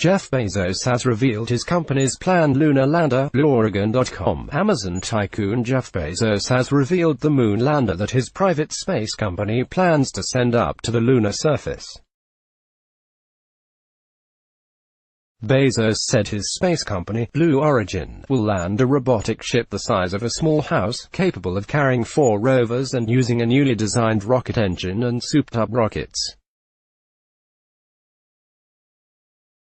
Jeff Bezos has revealed his company's planned lunar lander, BlueOregon.com. Amazon tycoon Jeff Bezos has revealed the moon lander that his private space company plans to send up to the lunar surface. Bezos said his space company, Blue Origin, will land a robotic ship the size of a small house, capable of carrying 4 rovers and using a newly designed rocket engine and souped-up rockets.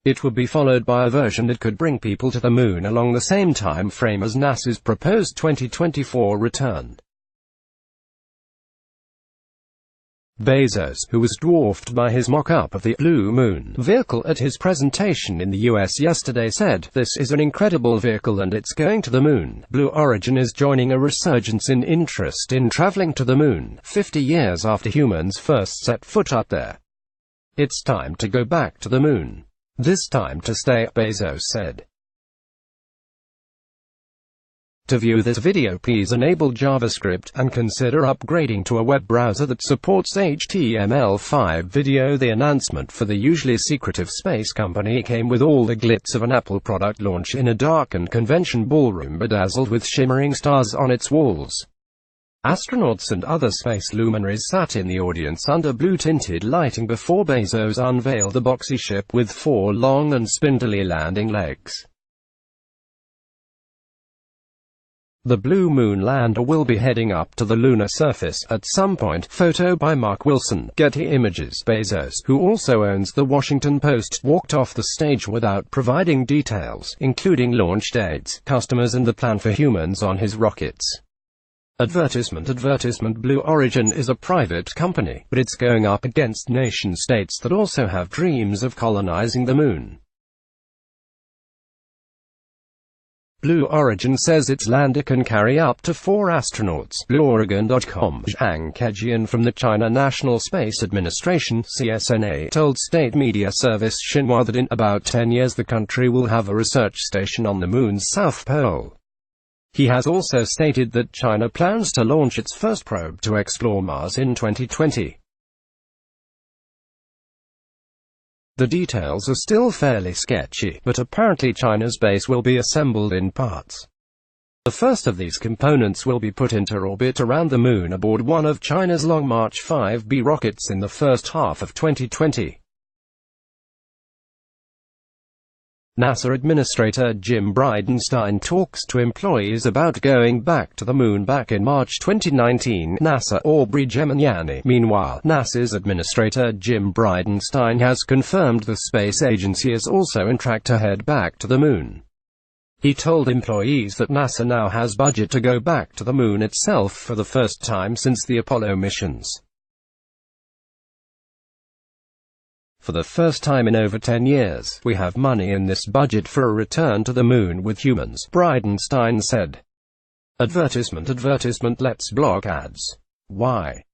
It would be followed by a version that could bring people to the moon along the same time frame as NASA's proposed 2024 return. Bezos, who was dwarfed by his mock-up of the Blue Moon vehicle at his presentation in the US yesterday, said, "This is an incredible vehicle and it's going to the moon." Blue Origin is joining a resurgence in interest in traveling to the moon, 50 years after humans first set foot up there. "It's time to go back to the moon. This time to stay," Bezos said. To view this video, please enable JavaScript, and consider upgrading to a web browser that supports HTML5. Video. The announcement for the usually secretive space company came with all the glitz of an Apple product launch in a darkened convention ballroom bedazzled with shimmering stars on its walls. Astronauts and other space luminaries sat in the audience under blue-tinted lighting before Bezos unveiled the boxy ship with 4 long and spindly landing legs. The Blue Moon lander will be heading up to the lunar surface at some point. Photo by Mark Wilson. Getty Images. Bezos, who also owns The Washington Post, walked off the stage without providing details, including launch dates, customers and the plan for humans on his rockets. Advertisement. Blue Origin is a private company, but it's going up against nation-states that also have dreams of colonizing the moon. Blue Origin says its lander can carry up to 4 astronauts. BlueOregon.com. Zhang Kejian from the China National Space Administration (CSNA) told state media service Xinhua that in about 10 years the country will have a research station on the moon's south pole. He has also stated that China plans to launch its first probe to explore Mars in 2020. The details are still fairly sketchy, but apparently China's base will be assembled in parts. The first of these components will be put into orbit around the moon aboard one of China's Long March 5B rockets in the first half of 2020. NASA Administrator Jim Bridenstine talks to employees about going back to the moon back in March 2019. NASA Aubrey Geminiani. Meanwhile, NASA's Administrator Jim Bridenstine has confirmed the space agency is also on track to head back to the moon. He told employees that NASA now has budget to go back to the moon itself for the first time since the Apollo missions. "For the first time in over 10 years, we have money in this budget for a return to the moon with humans," Bridenstine said. Advertisement. Let's block ads. Why?